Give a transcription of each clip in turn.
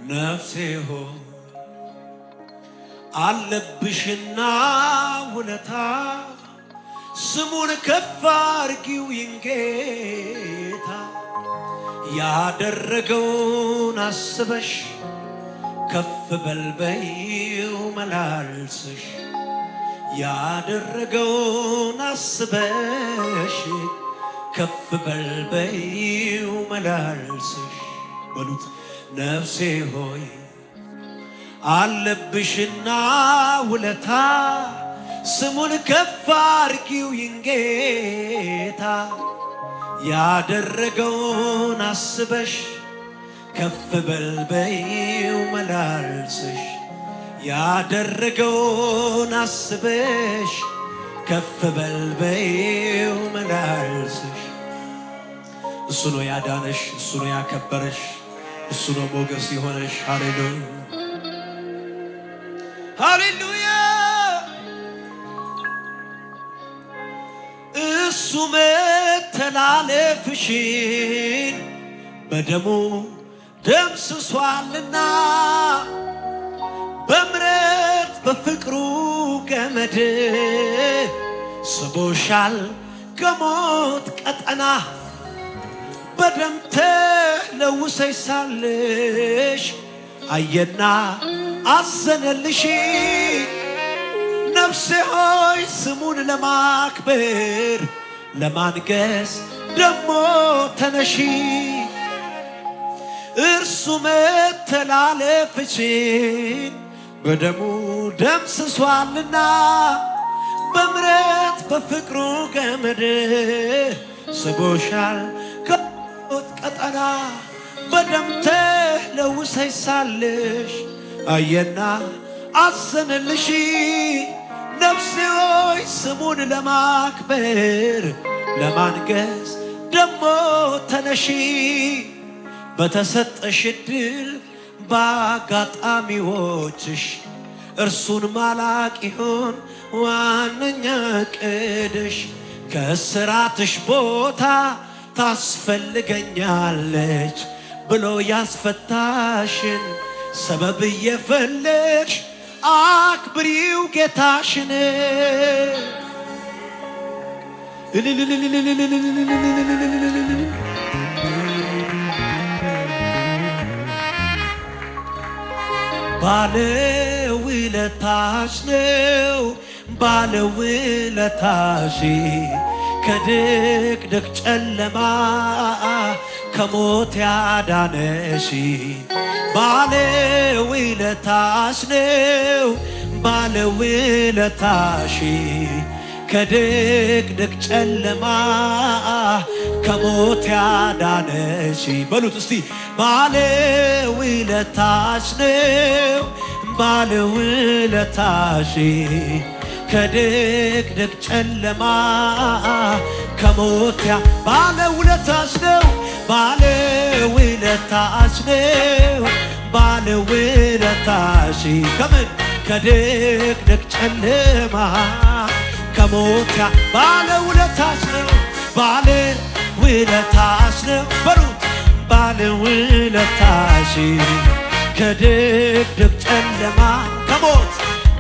ነፍሴ ሆይ አለብሽና ውለታ ስሙን ከፍ አድርጊው ይንጌታ ያደረገውን አስበሽ ከፍ በልበይው መላልስሽ ያደረገውን አስበሽ ከፍ በልበይው መላልስሽ በሉት ነፍሴ ሆይ አለብሽና ውለታ ስሙን ከፍ አድርጊው ይንጌታ ያደረገውን አስበሽ ከፍ በልበይው መላልስሽ ያደረገውን አስበሽ ከፍ በልበይው መላልስሽ እሱ ነው ያዳነሽ እሱ ነው ያከበረሽ እሱ ነው ሞገስ የሆነሽ ሃሌሉያ ሃሌሉያ እሱ መተላለፍሽን በደሙ ደምስሷልና በምሕረት በፍቅሩ ገመድ ስቦሻል ከሞት ቀጠና በደም ተለውሰሽ ሳለሽ አየና አዘነልሽ ነፍሴ ሆይ ስሙን ለማክበር ለማንገስ ደሞ ተነሺ እርሱ መተላለፍሽን በደሙ ደምስሷልና በምሕረት በፍቅሩ ገመድ ስቦሻል ከሞት ቀጠና በደም ተለውሰሽ ሳለሽ አየና አዘነልሽ ነፍሴ ሆይ ስሙን ለማክበር ለማንገስ ደሞ ተነሺ በተሰጠሽ ዕድል በአጋጣሚዎችሽ እርሱን ማላቅ ይሆን ዋነኛ ዕቅድሽ ከእስራትሽ ቦታ ታስፈልገኛለች ብሎ ያስፈታሽን ሰበብ እየፈለግሽ አክብሪው ጌታሽን ባለውለታሽ ነው ባለውለታሽ ከድቅድቅ ጨለማ ከሞት ያዳነሽ ባለውለታሽ ነው ባለውለታሽ ከድቅድቅ ጨለማ ከሞት ያዳነሽ በሉት እስቲ ባለውለታሽ ነው ባለውለታሽ ከድቅድቅ ጨለማ ከሞት ባለውለታሽ ነው ባለውለታሽ ነው ባለውለታሽ ከምን ከድቅድቅ ጨለማ ከሞት ባለውለታሽ ነው ባለውለታሽ ነው በሉት ባለውለታሽ ከድቅድቅ ጨለማ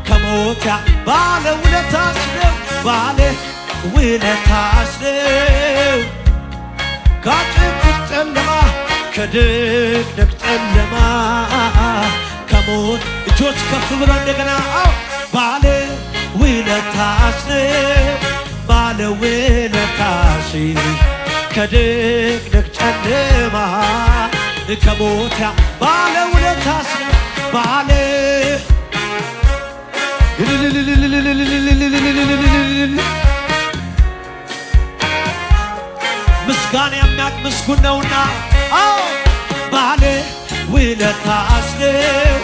ከሞት ባለውለታሽ ነው ባለውለታሽ ነው ከድቅድቅ ጨለማ ከድቅድቅ ጨለማ ከሞት እጆች ከፍ ብሎ እንደገና ባለውለታሽ ነው ባለውለታሽ ከድቅድቅ ጨለማ ከሞት ባለውለታሽ ነው ምስጋና የሚያውቅ ምስጉን ነውና ባለውለታሽ ነው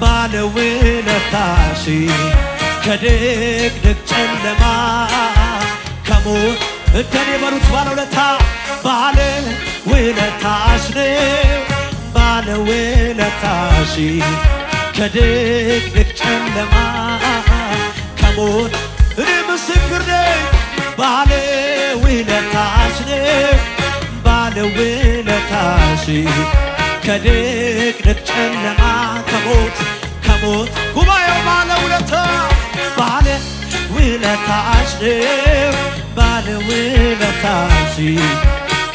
ባለውለታሽ ከድቅድቅ ጨለማ ከሞት እንደኔ በሉት ባለውለታሽ ነው ባለውለታሽ ከድቅድቅ ጨለማ ከሞት እኔ ምስክር ነኝ ባለውለታሽ ነው ባለውለታሽ ከድቅድቅ ጨለማ ከሞት ጉባኤው ባለ ውለታ ባለ ውለታሽ ነው ባለ ውለታሽ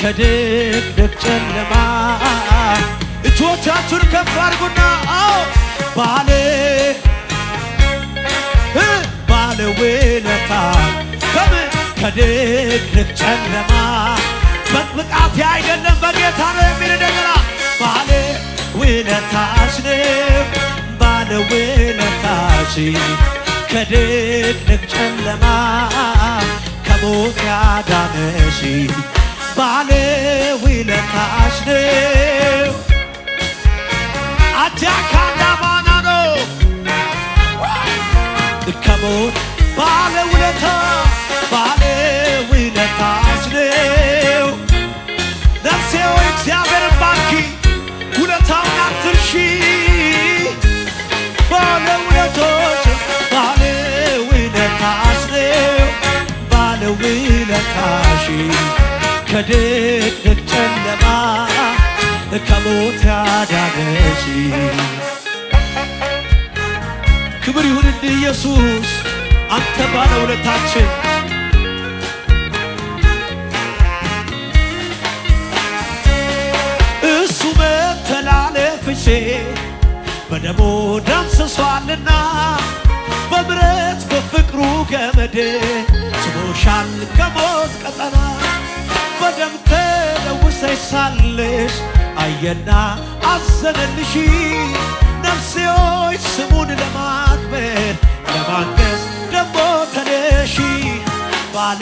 ከድቅድቅ ጨለማ እጆቻችሁን ከፍ አድርጉና አዎ ባለ ውለታ ከድቅድቅ ጨለማ በብቃቴ አይደለም በጌታ ነው የሚል እንደገና ባለ ውለታሽ ነው ባለ ውለታሽ ከድቅድቅ ጨለማ ከሞት ያዳነሽ ባለ ውለታሽ ነው አጃካና ባና ነው ከሞት ባለ ውለታሽ ነው ነፍሴ ሆይ እግዚአብሔርን ባርኪ ውለታውን አትርሺ ባለ ውለታሽ ነው ባለ ውለታሽ ከድቅድቅ ጨለማ ከሞት ያዳነሽ ክብር ይሁንልህ ኢየሱስ አንተ ባለ ውለታችን እሱ መተላለፍሽ በደሙ ደምስሷልና በምሕረት በፍቅሩ ገመድ ስቦሻል ከሞት ቀጠና በደም ተለውሰሽ ሳለሽ አየና አዘነልሽ ነፍሴ ሆይ ስሙን ለማክበር ለማንገስ ደሞ ተነሺ ባለ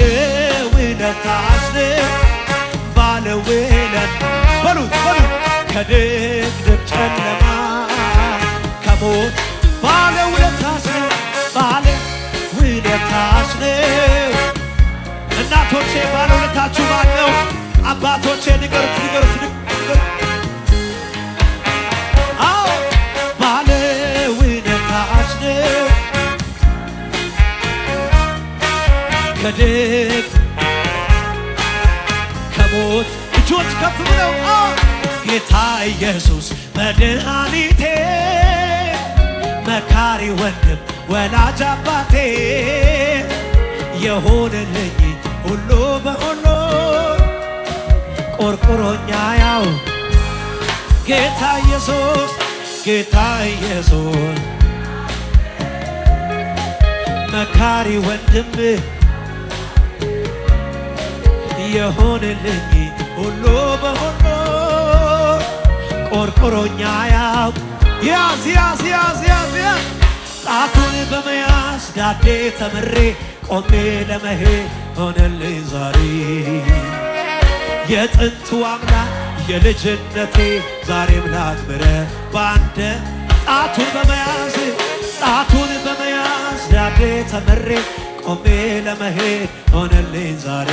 ውለታሽ ነው ባለ ውለታ በሉት ከድቅድቅ ጨለማ ከሞት ባለ ውለታሽ ነው ባለ ውለታሽ ነው እናቶቼ ባለ ውለታችሁ ማን ነው አባቶቼ ንገሩት አዎ ባለ ውለታሽ ነው ከድቅድቅ ከሞት እጆች ከፍ ብለው ጌታ ኢየሱስ መድኃኒቴ መካሪ ወንድም ወላጅ አባቴ የሆነልኝ ሁሉ በሁሉ ቆርቆሮኛ ያው ጌታ ኢየሱስ መካሪ ወንድም የሆነልኝ ሁሉ በሁሉ ቆርቆሮኛ ያው ያዝ ጣቱን በመያዝ ዳዴ ተምሬ ቆሜ ለመሄድ ሆነልኝ ዛሬ የጥንቱ አምላክ የልጅነቴ ዛሬም ላክብረ ባንተ ጣቱን በመያዝ ዳዴ ተምሬ ቆሜ ለመሄድ ሆነልኝ ዛሬ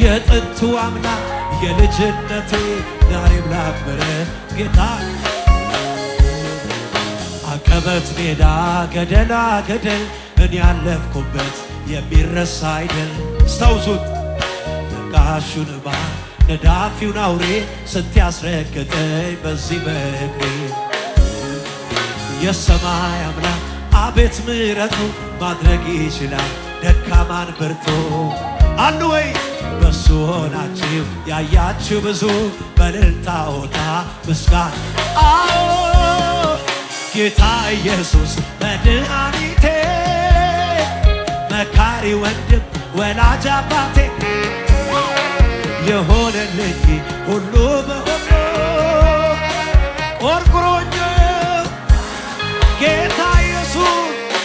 የጥንቱ አምላክ የልጅነቴ ዛሬም ላክብረ ጌታ አቀበት ሜዳ ገደላ ገደል እኔ ያለፍኩበት የሚረሳ አይደል አስታውሱት ነጋሹን ነዳፊውን አውሬ ስንት ያስረገጠኝ በዚህ በእግሬ የሰማይ አምላክ አቤት ምሕረቱ ማድረግ ይችላል ደካማን ብርቱ አሉ ወይ በሱ ሆናችሁ ያያችሁ ብዙ በእልልታ ሆታ ምስጋና አዎ ጌታ ኢየሱስ መድኃኒቴ መካሪ ወንድም ወላጅ አባቴ የሆነልኝ ሁሉ በሁሉ ቆርቆሮኝ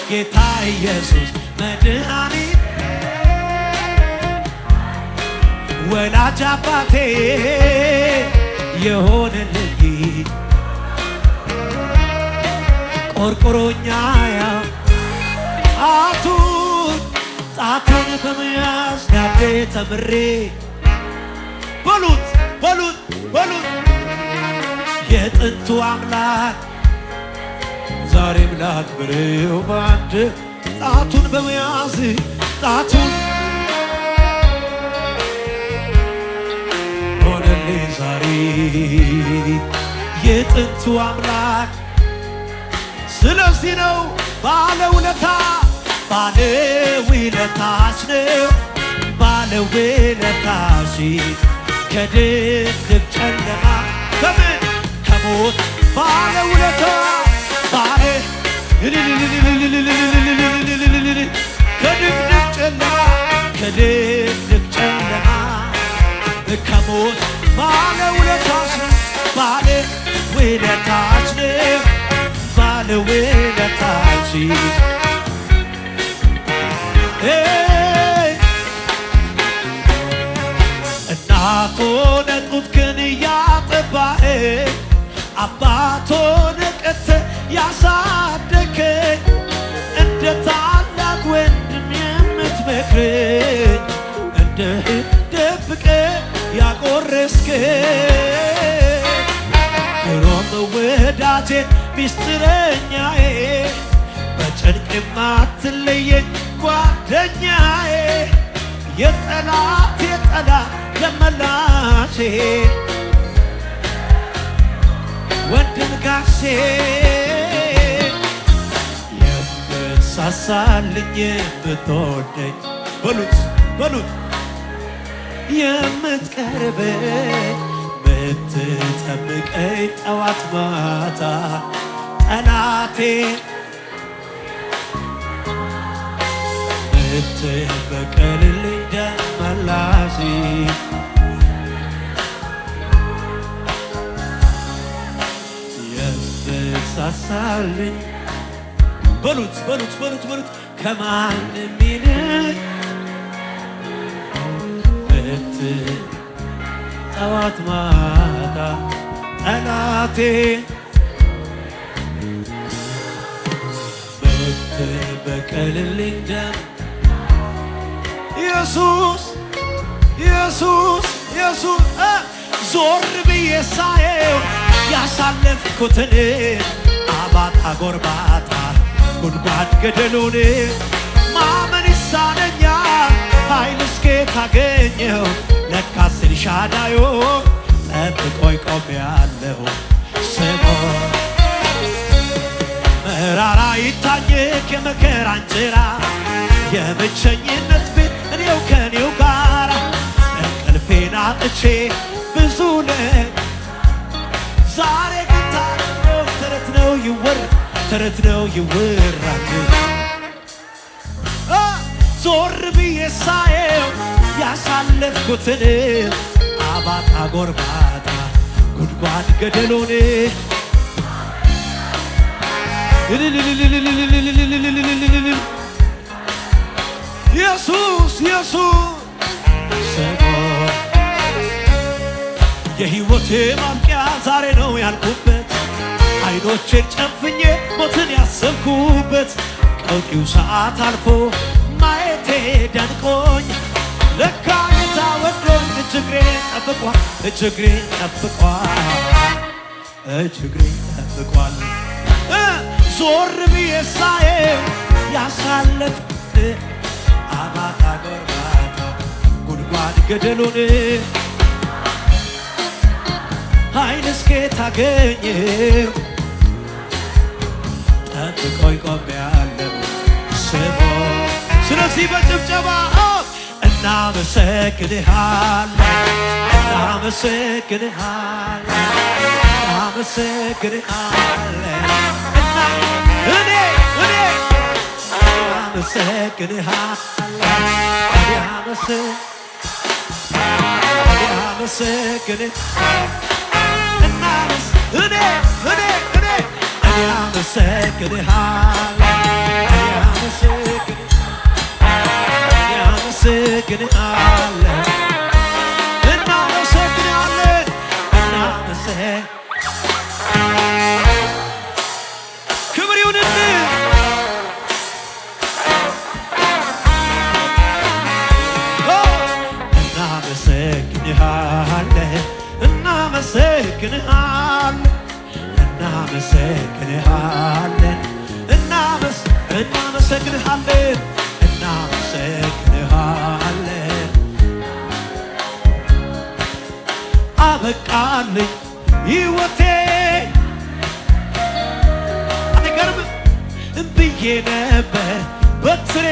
ጌታ ኢየሱስ መድኃኒት ወላጅ አባቴ የሆነልኝ ቆርቆሮኛ ያው ጣቱን በመያዝ ዳዴ ተምሬ በሉት የጥንቱ አምላክ ዛሬም ላክብሬው ባንድ ጣቱን በመያዝ ጣቱን ሆነልኝ ዛሬ የጥንቱ አምላክ ስለዚህ ነው ባለውለታ ባለውለታሽ ነው ባለውለታሽ ከድቅድቅ ጨለማ ከምን ከሞት ባለውለታ ባለ ከድቅድቅ ጨለማ ከድቅድቅ ጨለማ ከሞት ባለውለታሽ ባለውለታሽ ነው ባለውለታሽ እናት ሆነ ጡትህን ያጠባህ አባት ሆነ ቀጥተህ ያሳደግከኝ እንደ ታላቅ ወንድም የምትመክረኝ እንደ እህት ደብቀህ ያጎረስከኝ ድሮም ወዳጄ ሚስጥረኛዬ በጭንቅ የማትለየኝ ጓደኛዬ የጠላት ደመላሼ ወንድም ጋሼ የምትሳሳልኝ የምትወደኝ በሉት የምትቀርበኝ ምትጠብቀኝ ጠዋት ማታ ጠላቴ ምትበቀልልኝ ደመላሼ የምትሳሳልኝ በሉት ከማንም ይልቅ ጠዋት ማታ ጠላቴ ምትበቀልልኝ ደም ኢየሱስ ዞር ብዬ ሳየው ያሳለፍኩትን አባጣ ጎርባጣ ጉድጓድ ገደሉን ማመን ይሳነኛል ኃይል እስኬት አገኘው ለካስ ኤልሻዳይ ጠብቆኝ ቆሜያለሁ ስሞ መራራ ይታኘክ የመከራ እንጀራ የብቸኝነት ቤት እኔው ከኔው ጋራ እንቅልፌን አጥቼ ብዙ ዛሬ ግን ተረት ነው ይወራል ዞር ብዬ ሳየው ያሳለፍኩትን አባጣ ጎርባጣ ጉድጓድ ገደሉን ኢየሱስ የሕይወቴ ማብቂያ ዛሬ ነው ያልኩበት አይኖቼን ጨፍኜ ሞትን ያሰብኩበት ቀውጢው ሰዓት አልፎ ማየቴ ደንቆኝ ለካ ጌታ ወዶኝ እጅግሬን ጠብቋል ዞር ብዬ ሳየው ያሳለፍኩት አባጣ ጎርባጣ ጉድጓድ ገደሉን ኃይል እስኬት አገኘው ጠብቆኝ ቆሜያለሁ ስሞ ስለዚህ በጭብጨባ ክብር ይሁንልህ እናመሰግንሃለን አበቃልኝ ሕይወቴ ብዬ ነበር በትሬ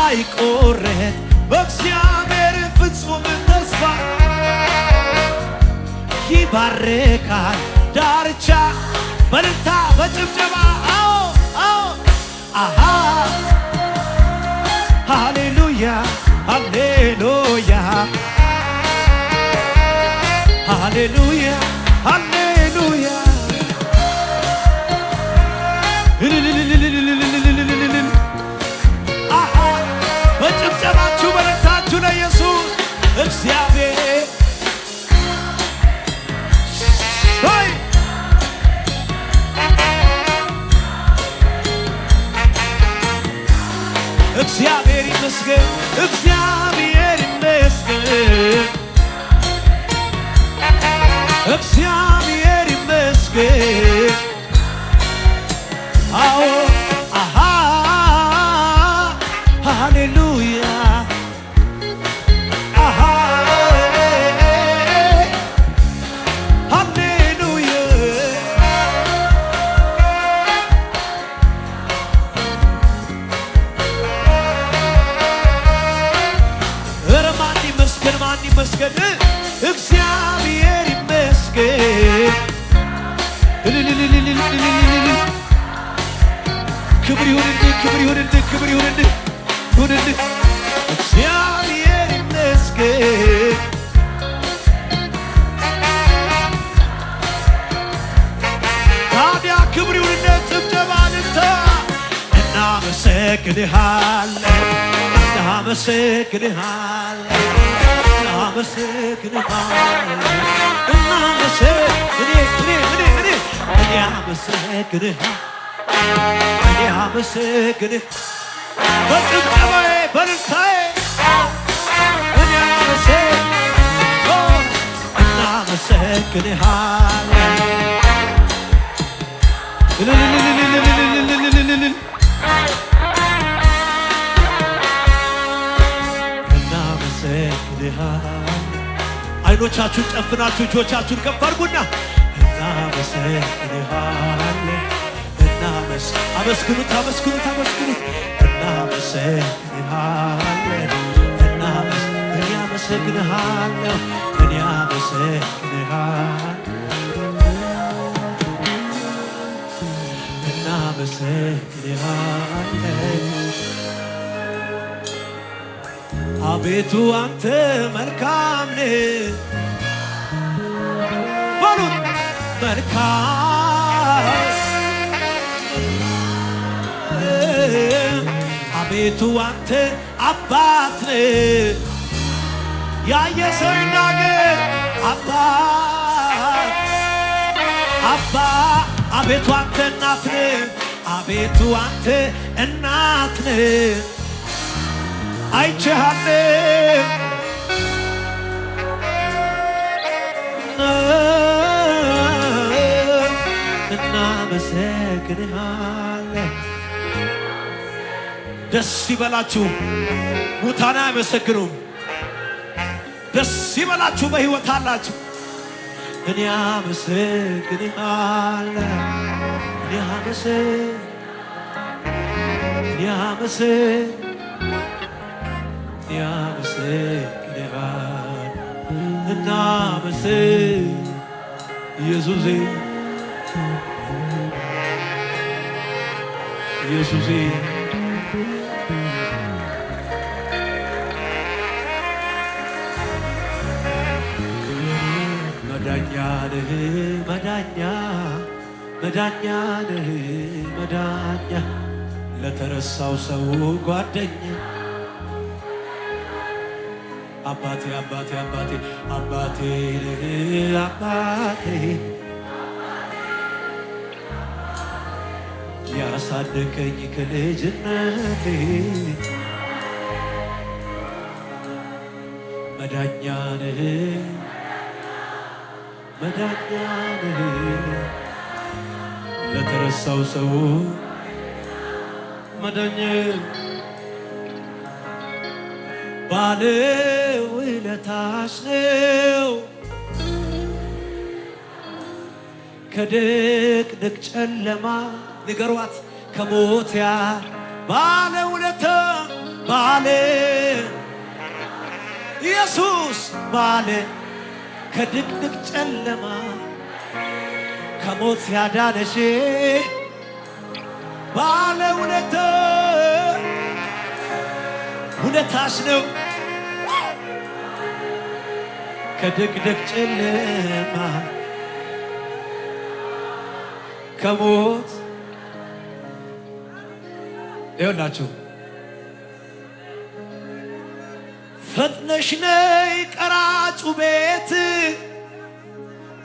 አይቆረጥ በእግዚአብሔር ፍጹም ተስፋ ይባርካል ዳርቻ በልልታ በጭብጨባ አሃ ሃሌሉያ ሃሌሉያ ሃሌሉያ ሃሌሉያ በጭብጨባችሁ በልልታችሁ ለኢየሱስ እግዚአብሔር እግዚአብሔር ይመስገን እግዚአብሔር ይመስገን እግዚአብሔር ይመስገን አዎ አሃ ሃሌሉያ አሃ ሃሌሉያ ማን ይመስገን እግዚአብሔር ይመስገን ክብር ይሁንልህ ክብር ይሁንልህ ክብር ይሁንልህ እግዚአብሔር ይመስገን ታዲያ ክብር ይሁንልህ ጭብጨባ ልልታ እናመሰግንሃለን በጭብጨባዬ በልልታዬ እናመሰግንሃለን አይኖቻችሁን ጨፍናችሁ እጆቻችሁን ከፍ አድርጉና እናመሰግንሃለን አመስግኑት እናመሰግንሃለን እኔ አመሰግንሃለሁ እናመሰግንሃለን አቤቱ አንተ መልካም ነህ በሉት መልካም አቤቱ አንተ አባት ነህ ያየ ሰው ይናገር አባት አቤቱ አንተ እናት ነህ አቤቱ አንተ እናት ነህ አይቼሃለሁ እናመሰግንሃለን ደስ ይበላችሁ ሙታን አይመሰግኑም ደስ ይበላችሁ በሕይወት አላችሁ እኔ አመሰግንሃለሁ ኢየሱሴ መዳኛ ነህ መዳኛ ለተረሳው ሰው ጓደኛ አባቴ ያሳደገኝ ከልጅነቴ መዳኛ ነህ ለተረሳው ሰው መዳኛ ባለውለታሽ ነው ከድቅድቅ ጨለማ ንገሯት ከሞት ባለውለታ ባለ ኢየሱስ ባለ ከድቅድቅ ጨለማ ከሞት ያዳነሽ ባለውለታ ውለታሽ ነው ከድቅድቅ ጨለማ ከሞት ይኸውላችሁ ፈጥነሽ ነይ ቀራጩ ቤት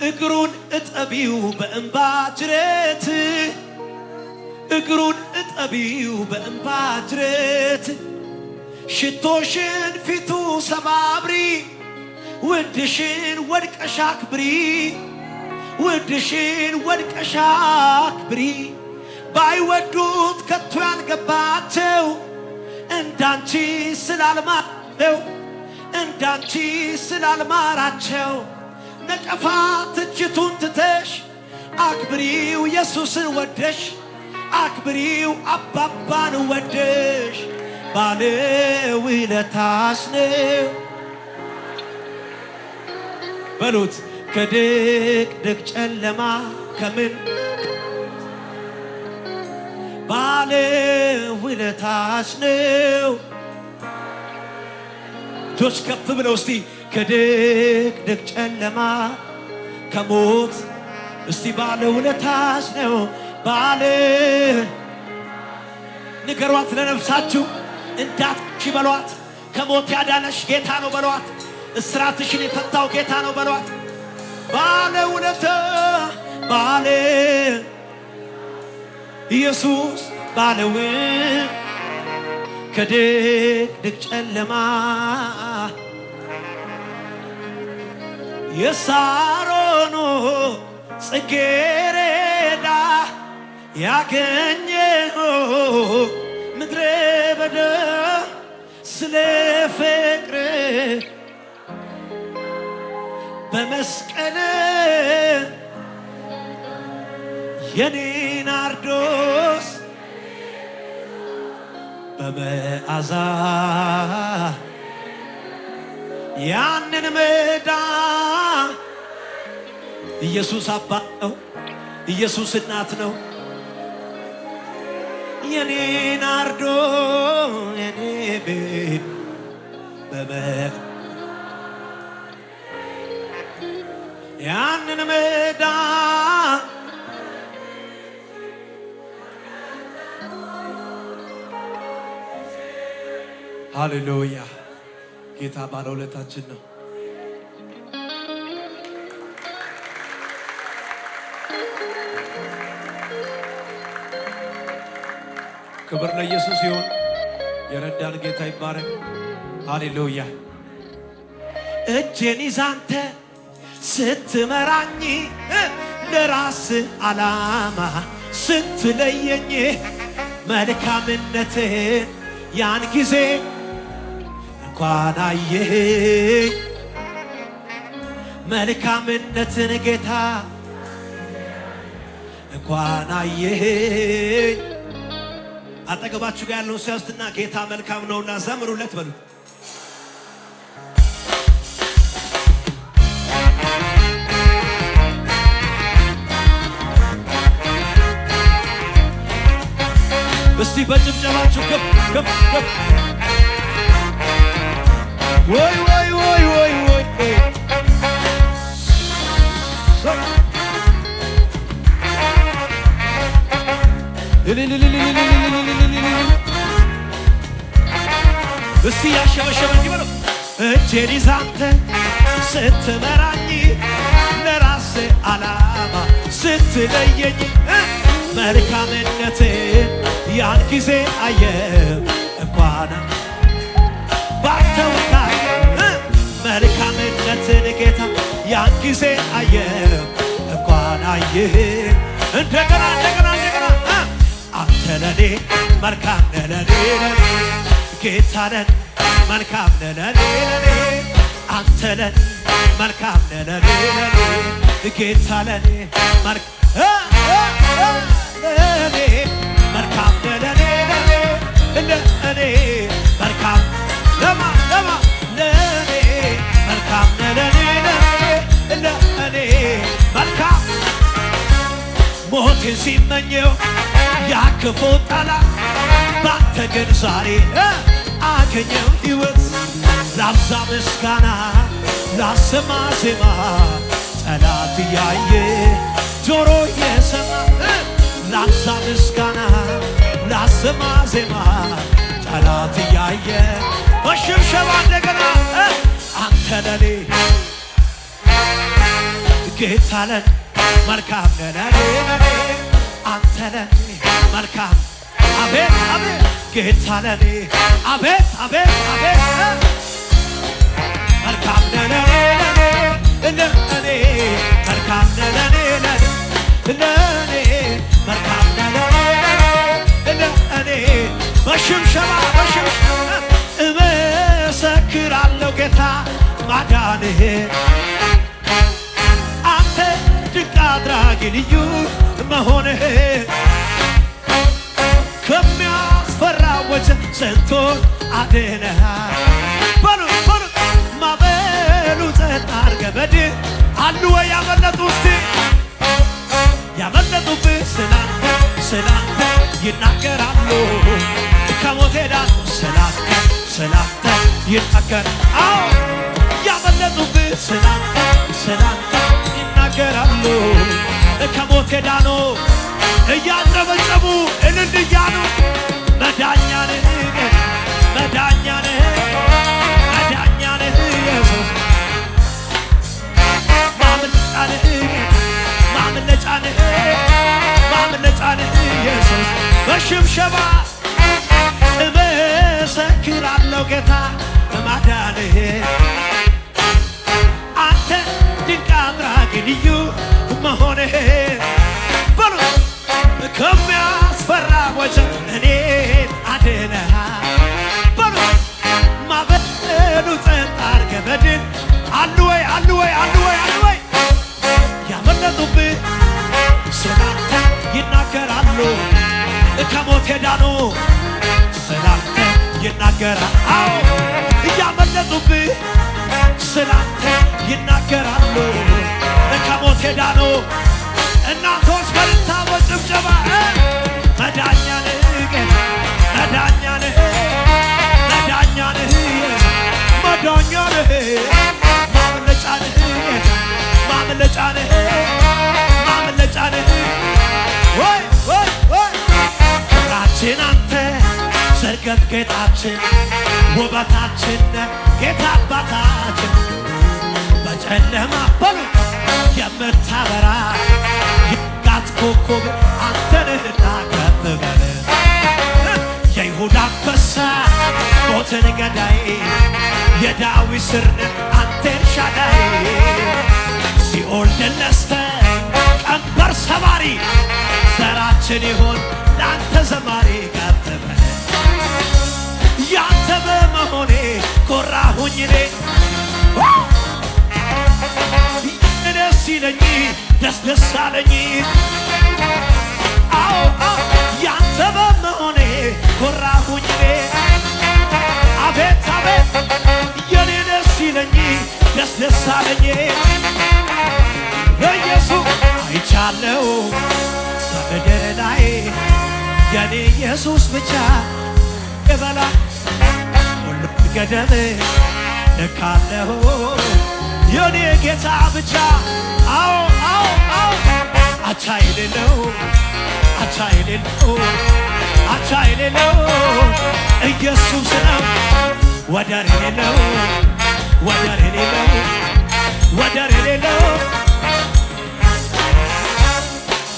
እግሩን እጠቢው በእንባ ጅረት እግሩን እጠቢው በእንባ ጅረት ሽቶሽን ፊቱ ሰባብሪ ውድሽን ወድቀሽ አክብሪ ውድሽን ወድቀሽ አክብሪ ባይወዱት ከቶ ያልገባቸው እንዳንቺ ስላልማረው እንዳንቺ ስላልማራቸው ነቀፋ ትችቱን ትተሽ አክብሪው ኢየሱስን ወደሽ አክብሪው አባባን ወደሽ ባለውለታሽ ነው በሉት ከድቅድቅ ጨለማ ከምን ባለውለታሽ ነው እጆች ከፍ ብለው እስቲ ከድቅድቅ ጨለማ ከሞት እስቲ ባለውለታሽ ነው ንገሯት ለነፍሳችሁ እንዳትሺ በሏት ከሞት ያዳነሽ ጌታ ነው በሏት እስራትሽን የፈታው ጌታ ነው በሏት ባለውለታ ኢየሱስ ባለው ከድቅድቅ ጨለማ የሳሮኑ ጽጌረዳ ያገኘው ምድረ በዳ ስለ ፍቅር በመስቀል የኔ ናርዶስ በመዓዛ ያንን መዳ ኢየሱስ አባት ነው ኢየሱስ እናት ነው የኔ ናርዶ የኔ ቤት ያንን መዳ ሃሌሉያ ጌታ ባለውለታችን ነው ክብር ለኢየሱስ ይሁን የረዳን ጌታ ይባረክ ሃሌሉያ እጄን ይዛንተ ስትመራኝ ለራስ ዓላማ ስትለየኝ መልካምነትህን ያን ጊዜ እንኳን አየኸኝ መልካምነትን ጌታ እንኳን አየኸኝ አጠገባችሁ ጋር ያለውን ሲያስትና ጌታ መልካም ነውና ዘምሩለት በሉት እስቲ በጭብጨባችሁ ከፍ ከፍ ከፍ ወይ ወይ ወይ ወይ ወይ እስቲ ያሸበሸበኝ በለው እጄን ይዛንተ ስትመራኝ ለራስ ዓላማ ስትለየኝ መልካምነትን ያን ጊዜ አየሁ እንኳን ባተውካ መልካምነትን ጌታ ያን ጊዜ አየሁ እንኳን አየህ እንደገና እንደገና እንደገና አንተ ለኔ መልካም ነህ ለኔ ጌታ ነህ መልካም ነህ ለኔ አንተ ለኔ መልካም ነህ ለኔ ጌታ ለኔ ለእኔ መልካም ለእኔ ለእኔ መልካም ለማ ለእኔ መልካም ለእኔ ለእኔ መልካም ሞቴን ሲመኘው ያክፉ ጠላት ባንተ ግን ዛሬ አገኘው ሕይወት ላብዛ ምስጋና ላሰማ ዜማ ጠላት እያየ ጆሮ የሰማ ላብዛ ምስጋና ላሰማ ዜማ ጠላት እያየ በሽብሸባ እንደገና አንተ ለኔ ጌታ ለኔ መልካም ለኔ አንተ ለኔ መልካም አቤት አቤት ጌታ ለኔ አቤት አቤት አቤት መልካም ለኔ ለኔ መልካም ለኔ ለኔ መልካም ለኔ ለኔ በሽብሸባ እመሰክራለሁ ጌታ ማዳንህ አንተ ድንቅ አድራጊ ልዩ መሆንህ ከሚያስፈራ ወጀብ ስንቱን አድነሃል በሉ ማዕበሉ ጸጥ አድርገህ በድል አሉ ወይ ያመለጡ እስቲ ያመለጡብህ ስላንተ ይናገራሉ ከሞት ሄዳሉ ስላንተ ይናገር አዎ ያመለጡብህ ስላንተ ይናገራሉ ከሞት ሄዳሉ እያጨበጨቡ እልል እያሉ መዳኛንህ ኢየሱስ ማምለጫንህ ኢየሱስ በሽብሸባ እመሰክራለሁ ጌታ ማዳንህ አንተ ድንቅ አድራጊ ልዩ መሆንህ በሉ ከሚያስፈራ ወጀብ እኔን አድነሃል በሉ ማዕበሉ ጸጥ አድርገህ በድል አሉ ወይ ያመለጡብህ ስላንተ ይናገራሉ ከሞት ሄዳኑ ስላንተ ይናገራል አዎ እያመለጡብህ ስላንተ ይናገራሉ ከሞት ሄዳኑ እናቶች በልታ በጭብጨባ መዳኛንህ ማምለጫንህ ወይ ክብራችን አንተ ዘርገት ጌጣችን ውበታችን ጌታ አባታችን በጨለማ በሉ የምታበራ የጋት ኮከብ አንተ ነህና ከፍ በል የይሁዳ አንበሳ ሞትን ገዳይ የዳዊት ስር አንተ ኤልሻዳይ ሲኦል ድል ነስተህ ቀንበር ሰባሪ ዘራችን ይሆን ለአንተ ዘማሪ ከፍ በል ያንተ በመሆኔ ኮራሁኝ እኔ ሲለኝ ደስ አለኝ አዎ ያንተ በመሆኔ ኮራሁኝ አቤት የኔ ደስ ሲለኝ ደስ አለኝ በኢየሱስ አይቻለው በምድር ላይ የኔ ኢየሱስ ብቻ የበላይ ሁሉ ገደብ ልካለው የኔ ጌታ ብቻ አዎ አቻ የሌለው ኢየሱስ ነው ወደር የሌለው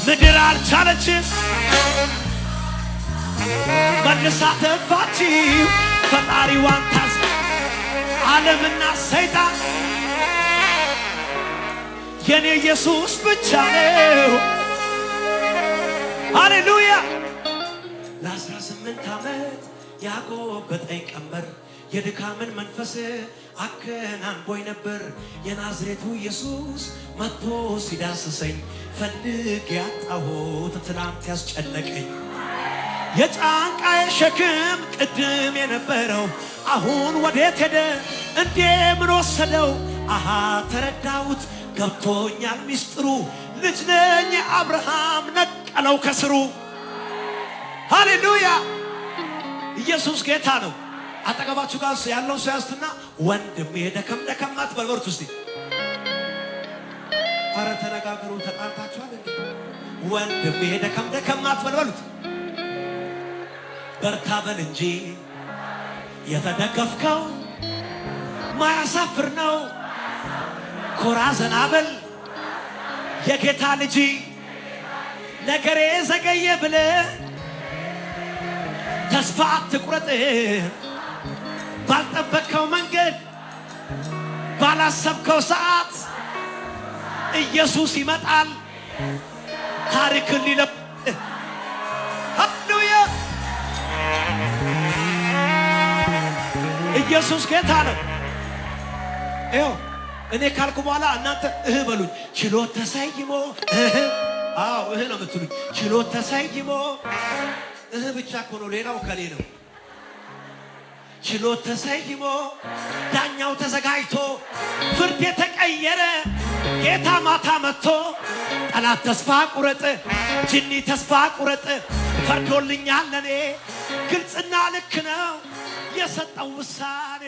ምድር አልቻለችም መልሳ ተፋችው ፈጣሪዋን ታዝ ዓለምና ሰይጣን የኔ ኢየሱስ ብቻ ነው ሃሌሉያ ለ18 ዓመት ያጎበጠኝ ቀንበር የድካምን መንፈስ አከናንቦኝ ነበር የናዝሬቱ ኢየሱስ መጥቶ ሲዳስሰኝ ፈልግ ያጣሁት ትናንት ያስጨነቀኝ የጫንቃዬ ሸክም ቅድም የነበረው አሁን ወዴት ሄደ እንዴ ምን ወሰደው አሃ ተረዳሁት ገብቶኛል ሚስጥሩ ልጅ ነኝ አብርሃም ነቀለው ከስሩ ሃሌሉያ ኢየሱስ ጌታ ነው አጠገባችሁ ጋር ያለው ሰው ያስትና ወንድሜ ደከም ደከም አትበልበርቱ እስቲ አረ ተነጋገሩ ተጣልታችኋል እንዴ ወንድሜ ደከም ደከም አትበልበሉት በርታ በል እንጂ የተደገፍከው ማያሳፍር ነው ኮራ ዘና በል የጌታ ልጅ ነገሬ ዘገየ ብለህ ተስፋ አትቁረጥ ባልጠበቅከው መንገድ ባላሰብከው ሰዓት ኢየሱስ ይመጣል ታሪክን ሊለውጥ ሃሌሉያ ኢየሱስ ጌታ ነው ይኸው እኔ ካልኩ በኋላ እናንተ በሉኝ ችሎት ተሰይሞ አዎ ነው የምትሉኝ ችሎት ተሰይሞ ብቻ እኮ ነው ሌላው ከሌ ነው ችሎት ተሰይሞ ዳኛው ተዘጋጅቶ ፍርድ የተቀየረ ጌታ ማታ መጥቶ ጠላት ተስፋ ቁረጥ ጅኒ ተስፋ ቁረጥ ፈርዶልኛል ለኔ ግልጽና ልክ ነው የሰጠው ውሳኔ